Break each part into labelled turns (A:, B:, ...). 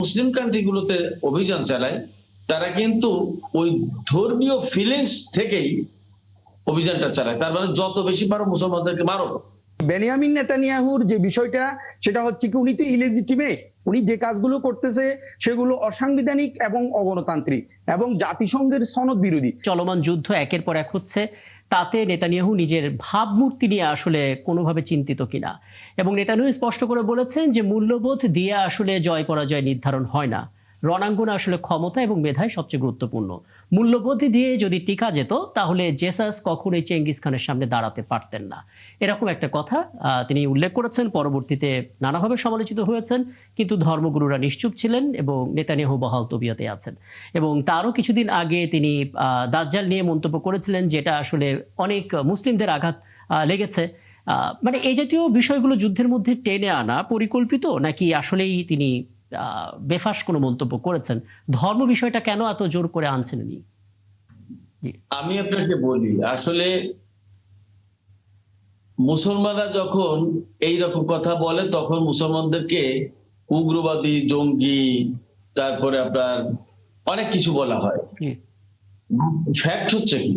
A: মুসলিম কান্ট্রিগুলোতে অভিযান চালায়, তারা কিন্তু ওই ধর্মীয় ফিলিংস থেকেই অভিযানটা চালায়। তার মানে যত বেশি পারো মুসলমানদেরকে মারো।
B: বেনিয়ামিন নেতানিয়াহুর যে বিষয়টা, সেটা হচ্ছে কি উনি তো ইলেজিটিমেট। উনি যে কাজগুলো করতেছে সেগুলো অসাংবিধানিক এবং অগণতান্ত্রিক এবং জাতিসংঘের সনদ বিরোধী।
C: চলমান যুদ্ধ একের পর এক হচ্ছে, তাতে নেতানিয়াহু নিজের ভাবমূর্তি নিয়ে আসলে কোনোভাবে চিন্তিত কিনা। এবং নেতানিয়াহু স্পষ্ট করে বলেছেন যে মূল্যবোধ দিয়ে আসলে জয় পরাজয় নির্ধারণ হয় না, রণাঙ্গনে আসলে ক্ষমতা এবং মেধাই সবচেয়ে গুরুত্বপূর্ণ। মূল্যবোধ দিয়ে যদি টিকা যেত তাহলে জেসাস কখনোই চেঙ্গিস খানের সামনে দাঁড়াতে পারতেন না, এরকম একটা কথা তিনি উল্লেখ করেছেন। পরবর্তীতে নানাভাবে সমালোচিত হয়েছেন, কিন্তু ধর্মগুরুরা নিশ্চুপ ছিলেন এবং নেতানিয়াহু বহাল তবিয়তে আছেন। এবং তারও কিছুদিন আগে তিনি দাজ্জাল নিয়ে মন্তব্য করেছিলেন, যেটা আসলে অনেক মুসলিমদের আঘাত লেগেছে। মানে এই জাতীয় বিষয়গুলো যুদ্ধের মধ্যে টেনে আনা পরিকল্পিত, নাকি আসলেই তিনি বেফাস কোনো মন্তব্য করেছেন? ধর্ম বিষয়টা কেন এত জোর করে আনছেন উনি?
A: আমি আপনাকে বলি, আসলে মুসলমানরা যখন এই রকম কথা বলে তখন মুসলমানদেরকে উগ্রবাদী, জঙ্গি, তারপরে আপনার অনেক কিছু বলা হয়। ফ্যাক্ট হচ্ছে কি,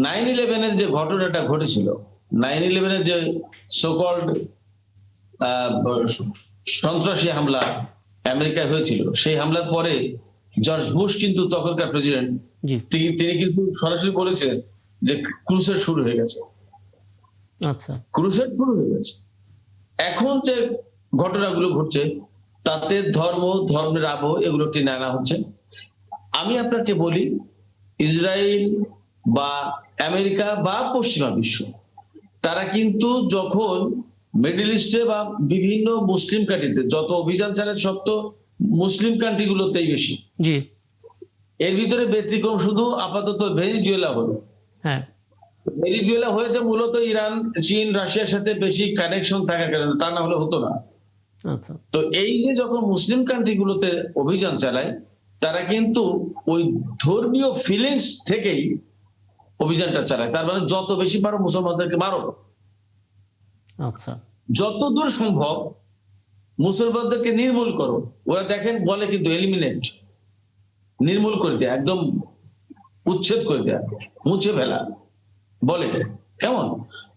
A: 9/11-এর যে ঘটনাটা ঘটেছিল, 9/11-এর যে সোকল্ড সন্ত্রাসী হামলা আমেরিকায় হয়েছিল, সেই হামলার পরে জর্জ বুশ কিন্তু তখনকার প্রেসিডেন্ট, তিনি কিন্তু সরাসরি বলেছিলেন যে ক্রুসেড শুরু হয়ে গেছে। আচ্ছা, ক্রুসেড শুরু হয়ে গেছে। এখন যে ঘটনাগুলো ঘটছে তাতে ধর্মের আবহ এগুলো টেনে আনা হচ্ছে। আমি আপনাকে বলি, ইসরায়েল বা আমেরিকা বা পশ্চিমা বিশ্ব, তারা কিন্তু যখন মিডল ইস্টে বা বিভিন্ন মুসলিম কান্ট্রিতে যত অভিযান চালায় সব তো মুসলিম কান্ট্রিগুলোতেই বেশি। জি, এর ভিতরে ব্যতিক্রম শুধু আপাতত ভেনিজুয়েলা হলো। হ্যাঁ, ভেনিজুয়েলা হয়েছে মূলত ইরান, চীন, রাশিয়ার সাথে বেশি কানেকশন থাকার কারণে, তা না হলে হতো না। আচ্ছা, তো এই যে যখন মুসলিম কান্ট্রিগুলোতে অভিযান চালায়, তারা কিন্তু ওই ধর্মীয় ফিলিংস থেকেই অভিযানটা চালায়। তার মানে যত বেশি পারো মুসলমানদেরকে মারো। আচ্ছা, যতদূর সম্ভব মুসলমানদেরকে নির্মূল করো। ওরা দেখেন বলে কিন্তু এলিমিনেট, নির্মূল করে দেয়া, একদম উচ্ছেদ করে দেয়া, মুছে ফেলা বলে। কেমন?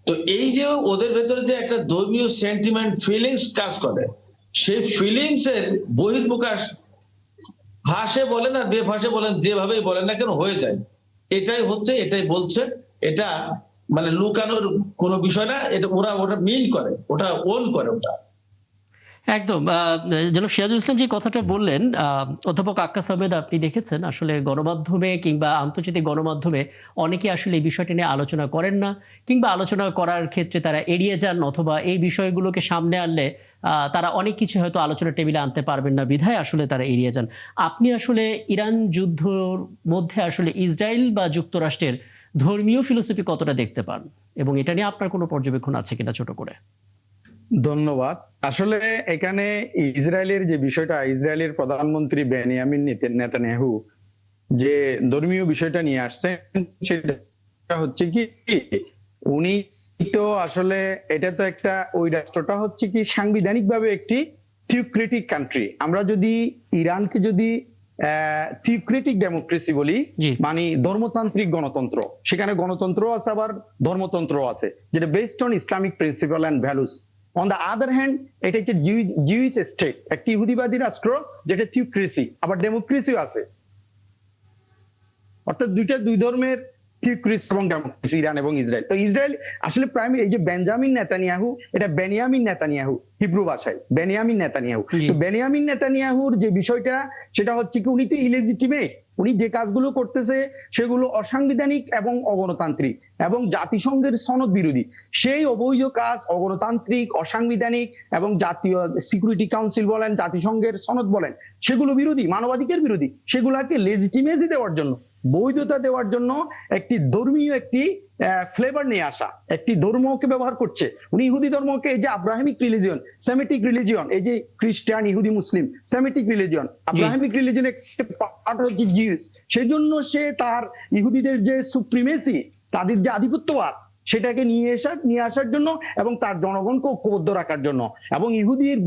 A: তো এই যে ওদের ভেতরে যে একটা ধর্মীয় সেন্টিমেন্ট, ফিলিংস কাজ করে, সেই ফিলিংস এর বহিঃপ্রকাশ ভাষে বলেন আর বেভাষে বলেন, যেভাবেই বলেন না কেন হয়ে যায়। এটাই হচ্ছে, এটাই বলছে। এটা মানে লুকানোর কোনো বিষয় না, এটা ওরা মিন করে, ওটা ওন করে ওটা। একদম। জনাব সিরাজুল ইসলাম যে কথাটা বললেন, অধ্যাপক আক্কাস আহমেদ, আপনি দেখেছেন আসলে গণমাধ্যমে কিংবা আন্তর্জাতিক গণমাধ্যমে অনেকে আসলে এই বিষয়টি নিয়ে আলোচনা করেন না, কিংবা আলোচনা করার ক্ষেত্রে তারা এড়িয়ে যান, অথবা এই বিষয়গুলোকে সামনে আনলে তারা অনেক কিছু হয়তো আলোচনা টেবিলে আনতে পারবেন না বিধায় আসলে তারা এড়িয়ে যান। আপনি আসলে ইরান যুদ্ধর মধ্যে আসলে ইসরায়েল বা যুক্তরাষ্ট্রের ধর্মীয় ফিলোসফি কতটা দেখতে পান, এবং এটা নিয়ে আপনার কোনো পর্যবেক্ষণ আছে কিনা ছোট করে?
B: ধন্যবাদ। আসলে এখানে ইসরায়েলের যে বিষয়টা, ইসরায়েলের প্রধানমন্ত্রী বেনিয়ামিন নেতানিয়াহু যে ধর্মীয় বিষয়টা নিয়ে আসছেন, সেটা হচ্ছে কি উনি তো আসলে এটা তো একটা, ওই রাষ্ট্রটা হচ্ছে কি সাংবিধানিকভাবে একটি থিওক্রেটিক কান্ট্রি। আমরা যদি ইরানকে যদি থিওক্রেটিক ডেমোক্রেসি বলি, মানে ধর্মতান্ত্রিক গণতন্ত্র, সেখানে গণতন্ত্র আছে আবার ধর্মতন্ত্র আছে, যেটা based on Islamic principal and values. On the other hand, এটা হচ্ছে জিউইশ স্টেট, একটি ইহুদিবাদী রাষ্ট্র যেটা থিওক্রেসি, আবার ডেমোক্রেসিও আছে। অর্থাৎ দুই ধর্মের থিওক্রেসি এবং ডেমোক্রেসি, ইরান এবং ইসরায়েল। তো ইসরায়েল আসলে প্রাইম, এই যে বেঞ্জামিন নেতানিয়াহু, এটা বেনিয়ামিন নেতানিয়াহু, হিব্রু ভাষায় বেনিয়ামিন নেতানিয়াহু। তো বেনিয়ামিন নেতানিয়াহুর যে বিষয়টা, সেটা হচ্ছে কি উনি তো ইলেজিটিমেট। উনি যে কাজগুলো করতেছে সেগুলো অসাংবিধানিক এবং অগণতান্ত্রিক এবং জাতিসংঘের সনদ বিরোধী। সেই অবৈধ কাজ, অগণতান্ত্রিক, অসাংবিধানিক এবং জাতীয় সিকিউরিটি কাউন্সিল বলেন, জাতিসংঘের সনদ বলেন, সেগুলো বিরোধী, মানবাধিকার বিরোধী। সেগুলাকে লেজিটিমেসি দেওয়ার জন্য, বৈধতা দেওয়ার জন্য একটি ধর্মীয় একটি ফ্লেভার নিয়ে আসা, একটি ধর্মকে ব্যবহার করছে। উনি ইহুদি ধর্মকে, এই যে আব্রাহামিক রিলিজিয়ন, সেমিটিক রিলিজিয়ন, এই যে খ্রিস্টান, ইহুদি, মুসলিম, সেমিটিক রিলিজিয়ন, আব্রাহামিক রিলিজিয়ন একটা পার্ট হচ্ছে জিউস। সেই জন্য সে তার ইহুদিদের যে সুপ্রিমেসি, তাদের যে আধিপত্যবাদ, সেটাকে নিয়ে আসার জন্য এবং তার জনগণকে ঐক্যবদ্ধ রাখার জন্য, এবং ইহুদির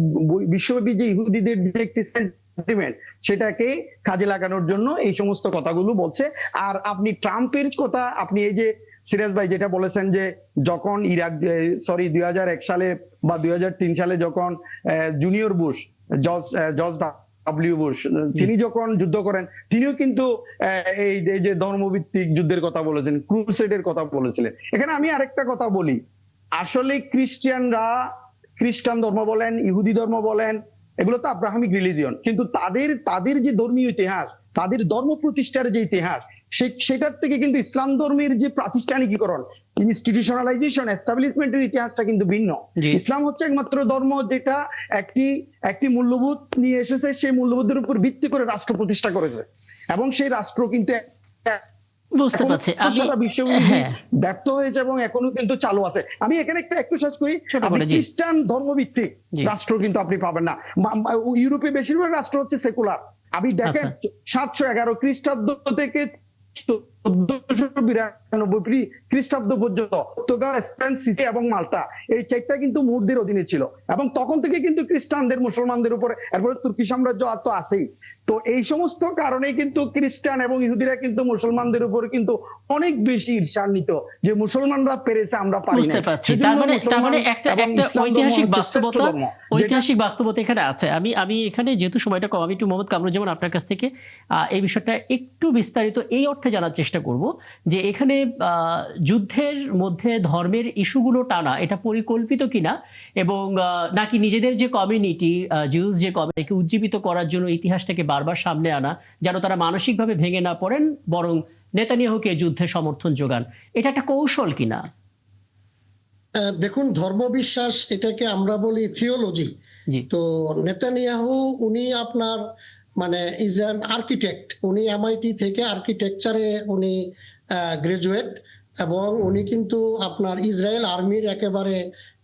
B: বিশ্বব্যাপী যে ইহুদিদের যে একটি সেন্টিমেন্ট সেটাকে কাজে লাগানোর জন্য এই সমস্ত কথাগুলো বলছে। আর আপনি ট্রাম্পের কথা, আপনি এই যে সিরাজ ভাই যেটা বলেছেন যে যখন ইরাক 2001 সালে বা 2003 সালে যখন junior Bush, George W Bush, তিনি যখন যুদ্ধ করেন, তিনিও কিন্তু এই যে ধর্মভিত্তিক যুদ্ধের কথা বলেছেন, ক্রুসেডের কথা বলেছিলেন। এখানে আমি আরেকটা কথা বলি, আসলে খ্রিস্টান ধর্ম বলেন, ইহুদি ধর্ম বলেন, এগুলো তো আব্রাহামিক রিলিজিয়ন, কিন্তু তাদের যে ধর্মীয় ইতিহাস, তাদের ধর্ম প্রতিষ্ঠার যে ইতিহাস, সেটার থেকে কিন্তু ইসলাম ধর্মের যে প্রাতিষ্ঠানিকীকরণ, ইনস্টিটিউশনালাইজেশন, এস্টাবলিশমেন্টের ইতিহাসটা কিন্তু ভিন্ন। ইসলাম হচ্ছে একমাত্র ধর্ম যেটা একটি মূল্যবোধ নিয়ে এসেছে, সেই মূল্যবোধের উপর ভিত্তি করে রাষ্ট্র প্রতিষ্ঠা করেছে, এবং সেই রাষ্ট্র কিন্তু
C: বুঝতে পারছি
B: সারা বিশ্ব ব্যর্থ হয়েছে এবং এখনো কিন্তু চালু আছে। আমি এখানে একটু শেষ করি, খ্রিস্টান ধর্মভিত্তিক রাষ্ট্র কিন্তু আপনি পাবেন না। ইউরোপে বেশিরভাগ রাষ্ট্র হচ্ছে সেকুলার। আপনি দেখেন 711 খ্রিস্টাব্দ থেকে 1492 খ্রিস্টাব্দ পর্যন্ত পর্তুগাল, স্পেন, সিসিলি এবং মাল্টা, এই চারটা কিন্তু মুরদের অধীনে ছিল, এবং তখন থেকে কিন্তু খ্রিস্টানদের, মুসলমানদের উপরে, এরপরে তুর্কি সাম্রাজ্য তো আছেই। তো এই সমস্ত কারণে কিন্তু খ্রিস্টান এবং ইহুদিরা কিন্তু মুসলমানদের উপরে কিন্তু অনেক বেশি ঈর্ষান্বিত যে মুসলমানরা পেরেছে, আমরা পারি না।
C: বুঝতে পারছি, তার মানে একটা ঐতিহাসিক বাস্তবতা এখানে আছে। আমি এখানে যেহেতু সময়টা কম, আমি একটু মোহাম্মদ কামরুজ্জামান আপনার কাছ থেকে এই বিষয়টা একটু বিস্তারিত এই অর্থে জানার চেষ্টা করব যে এখানে যুদ্ধের মধ্যে ধর্মের ইস্যুগুলো টানা এটা পরিকল্পিত কিনা, এবং নাকি নিজেদের যে কমিউনিটি, জিউস যে কমিউনিটিকে উজ্জীবিত করার জন্য ইতিহাসটাকে বারবার সামনে আনা, যেন তারা মানসিকভাবে ভেঙে না পড়েন, বরং নেতানিয়াহুকে যুদ্ধে সমর্থন যোগান, এটা একটা কৌশল কিনা?
D: দেখুন, ধর্মবিশ্বাস এটাকে আমরা বলি থিওলজি। তো নেতানিয়াহু উনি আপনার মানে ইজ অ্যান আর্কিটেক্ট, উনি এমআইটি থেকে আর্কিটেকচারে উনি গ্রাজুয়েট, এবং উনি কিন্তু আপনার ইসরায়েল আর্মির একেবারে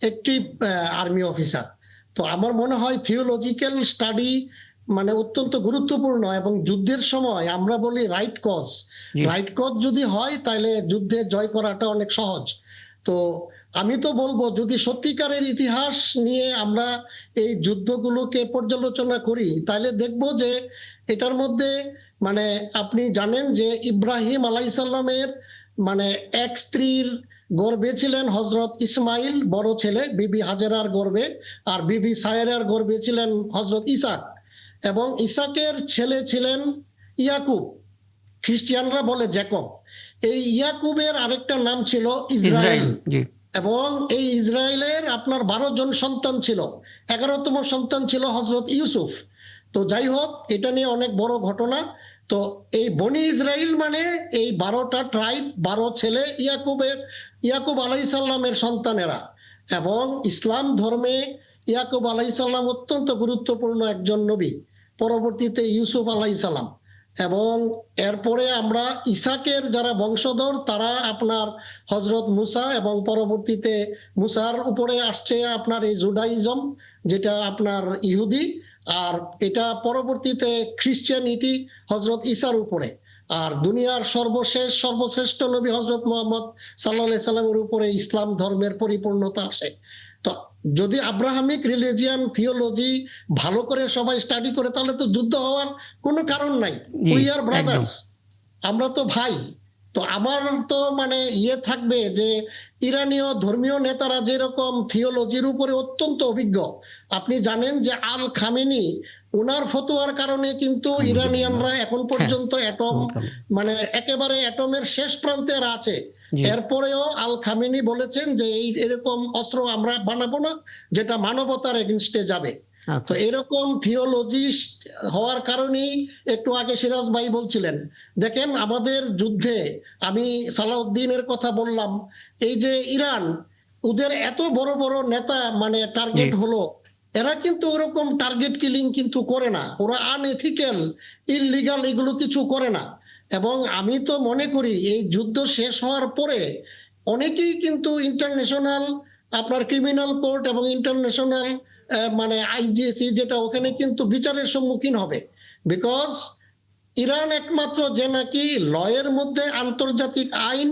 D: অ্যাক্টিভ আর্মি অফিসার। তো আমার মনে হয় থিওলজিক্যাল স্টাডি মানে অত্যন্ত গুরুত্বপূর্ণ, এবং যুদ্ধের সময় আমরা বলি রাইট কজ যদি হয় তাহলে যুদ্ধে জয় করাটা অনেক সহজ। তো আমি তো বলবো, যদি সত্যিকারের ইতিহাস নিয়ে আমরা এই যুদ্ধগুলোকে পর্যালোচনা করি, তাহলে দেখব যে এটার মধ্যে মানে আপনি জানেন যে ইব্রাহিম আলাইসাল্লামের মানে এক স্ত্রীর গর্ভে ছিলেন হজরত ইসমাইল বড় ছেলে, বিবি হাজেরার গর্ভে, আর বিবি সায়েরার গর্ভে ছিলেন হজরত ইসাক, এবং ইসাকের ছেলে ছিলেন ইয়াকুব, খ্রিস্টিয়ানরা বলে জ্যাকব। এই ইয়াকুবের আরেকটা নাম ছিল ইসরায়েল, এবং এই ইসরায়েলের আপনার 12 জন সন্তান ছিল, 11তম সন্তান ছিল হজরত ইউসুফ। তো যাই হোক, এটা নিয়ে অনেক বড় ঘটনা। তো এই বনি ইসরায়েল মানে এই 12টা ট্রাইব, 12 ছেলে ইয়াকুব আলাইসাল্লামের সন্তানেরা, এবং ইসলাম ধর্মে ইয়াকুব আলাইসাল্লাম অত্যন্ত গুরুত্বপূর্ণ একজন নবী, পরবর্তীতে ইউসুফ আলাইসাল্লাম, এবং এরপরে আমরা ইসাকের যারা বংশধর তারা আপনার হজরত মুসা, এবং পরবর্তীতে মুসার উপরে আসছে আপনার এই জুডাইজম যেটা আপনার ইহুদি, আর এটা পরবর্তীতে খ্রিস্টানিটি হজরত ইসার উপরে, আর দুনিয়ার সর্বশ্রেষ্ঠ নবী হজরত মুহাম্মদ সাল্লাল্লাহু আলাইহি সাল্লামের উপরে ইসলাম ধর্মের পরিপূর্ণতা আসে। তো যদি আব্রাহামিক রিলিজিয়ান থিওলজি ভালো করে সবাই স্টাডি করে, তাহলে তো যুদ্ধ হওয়ার কোনো কারণ নাই। উই আর ব্রাদার্স, আমরা তো ভাই। তো আমার তো মানে থাকবে যে ইরানীয় ধর্মীয় নেতারা যেরকম থিওলজির উপরে অত্যন্ত অভিজ্ঞ, আপনি জানেন যে আল খামেনি ওনার ফতোয়ার কারণে কিন্তু ইরানিয়ানরা এখন পর্যন্ত অ্যাটম মানে একেবারে অ্যাটমের শেষ প্রান্তে আছে। এরপরেও আল খামেনি বলেছেন যে এরকম অস্ত্র আমরা বানাবো না যেটা মানবতার এগেইনস্টে যাবে। তো এরকম থিওলজিস্ট হওয়ার কারণেই একটু আগে সিরাজ ভাই বলছিলেন, দেখেন আমাদের যুদ্ধে আমি সালাউদ্দিনের কথা বললাম, এই যে ইরান ওদের এত বড় বড় নেতা মানে টার্গেট হলো, এরা কিন্তু ওরকম টার্গেট কিলিং কিন্তু করে না, ওরা আনএথিক্যাল ইললিগাল এগুলো কিছু করে না। এবং আমি তো মনে করি এই যুদ্ধ শেষ হওয়ার পরে অনেকেই কিন্তু ইন্টারন্যাশনাল আপনার ক্রিমিনাল কোর্ট এবং ইন্টারন্যাশনাল মানে আইজিসি যেটা, ওখানে কিন্তু বিচারের সম্মুখীন হবে, বিকজ ইরান একমাত্র যে নাকি লয়ের মধ্যে আন্তর্জাতিক আইন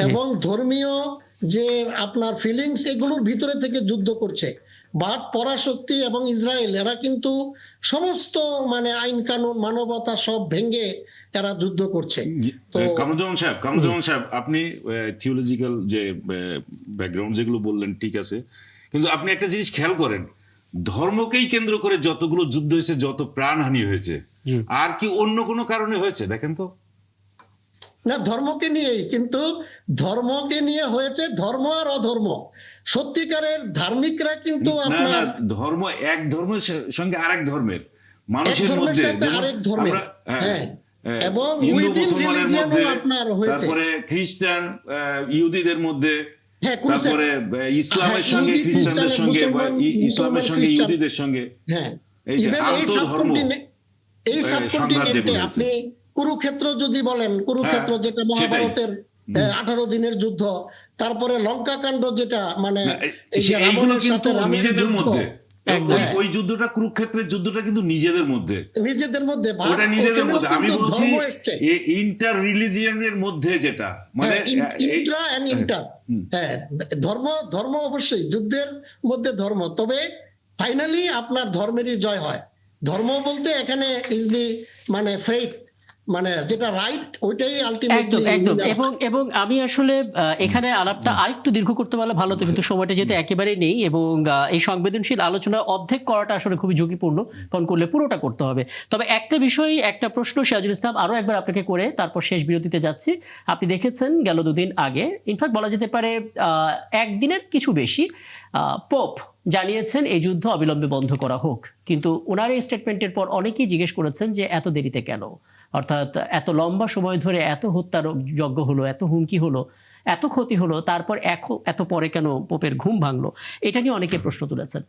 D: এবং ধর্মীয় যে আপনার ফিলিংস এগুলোর ভিতরে থেকে যুদ্ধ করছে। বাট পরাশক্তি এবং ইসরায়েল এরা কিন্তু সমস্ত মানে আইন কানুন মানবতা সব ভেঙে এরা যুদ্ধ করছে। তো
E: কামরুজ্জামান সাহেব আপনি থিওলজিক্যাল যে ব্যাকগ্রাউন্ড যেগুলো বললেন ঠিক আছে, কিন্তু আপনি একটা জিনিস খেয়াল করেন, ধর্মকেই কেন্দ্র করে যতগুলো যুদ্ধ হয়েছে, যত প্রাণহানি হয়েছে, আর কি অন্য কোনো কারণে হয়েছে দেখেন তো?
D: না, ধর্মকে নিয়েই, কিন্তু ধর্মকে নিয়ে হয়েছে ধর্ম আর অধর্ম। সত্যিকারের ধার্মিকরা কিন্তু আপনার
E: ধর্ম এক ধর্মের সঙ্গে আরেক ধর্মের মানুষের মধ্যে,
D: আরেক ধর্মের, হ্যাঁ, এবং
E: হিন্দু মুসলমানের মধ্যে,
D: আপনার হয়েছে,
E: তারপরে খ্রিস্টান ইহুদিদের মধ্যে,
D: হ্যাঁ,
E: তারপরে ইসলামের সঙ্গে খ্রিস্টানদের সঙ্গে, ইসলামের সঙ্গে ইহুদিদের সঙ্গে,
D: হ্যাঁ,
E: এই যে আন্তঃধর্ম
D: এই সাবকন্টিনেন্টে আপনি কুরুক্ষেত্র যদি বলেন, কুরুক্ষেত্র যেটা মহাভারতের 18 দিনের যুদ্ধ, তারপরে লঙ্কা কাণ্ড যেটা মানে
E: এইগুলো কিন্তু নিজেদের মধ্যে, ওই যুদ্ধটা কুরুক্ষেত্রের যুদ্ধটা কিন্তু নিজেদের মধ্যে, ওটা নিজেদের মধ্যে। আমি বলছি ইন্টার রিলিজিয়নের মধ্যে, যেটা মানে
D: ইন্ট্রা এন্ড ইন্টার, হ্যাঁ, ধর্ম অবশ্যই যুদ্ধের মধ্যে ধর্ম, তবে ফাইনালি আপনার ধর্মেরই জয় হয়। ধর্ম বলতে এখানে ইজ দি মানে ফেইথ, মানে যেটা রাইট ওইটাই আলটিমেটলি
C: একদম। এবং আমি আসলে এখানে আলাপটা আরেকটু দীর্ঘ করতে পারলে ভালো হতো, কিন্তু সময়টা যেহেতু একেবারেই নেই, এবং এই সংবেদনশীল আলোচনা অর্ধেক করাটা আসলে খুবই ঝুঁকিপূর্ণ, কারণ করলে পুরোটা করতে হবে। তবে একটা বিষয়, একটা প্রশ্ন সিরাজুল ইসলাম আরো একবার আপনাকে করে তারপর শেষ বিরতিতে যাচ্ছি। আপনি দেখেছেন গেল 2 দিন আগে, ইনফ্যাক্ট বলা যেতে পারে একদিনের কিছু বেশি, পোপ জানিয়েছেন এই যুদ্ধ অবিলম্বে বন্ধ করা হোক। কিন্তু ওনার এই স্টেটমেন্টের পর অনেকেই জিজ্ঞেস করেছেন যে এত দেরিতে কেন, অর্থাৎ এত লম্বা সময় ধরে এত হত্যার যজ্ঞ হলো, এত হুমকি হলো, এত ক্ষতি হলো, তারপর এত পরে কেন পোপের ঘুম ভাঙলো? এটা নিয়ে অনেকে প্রশ্ন তুলেছেন।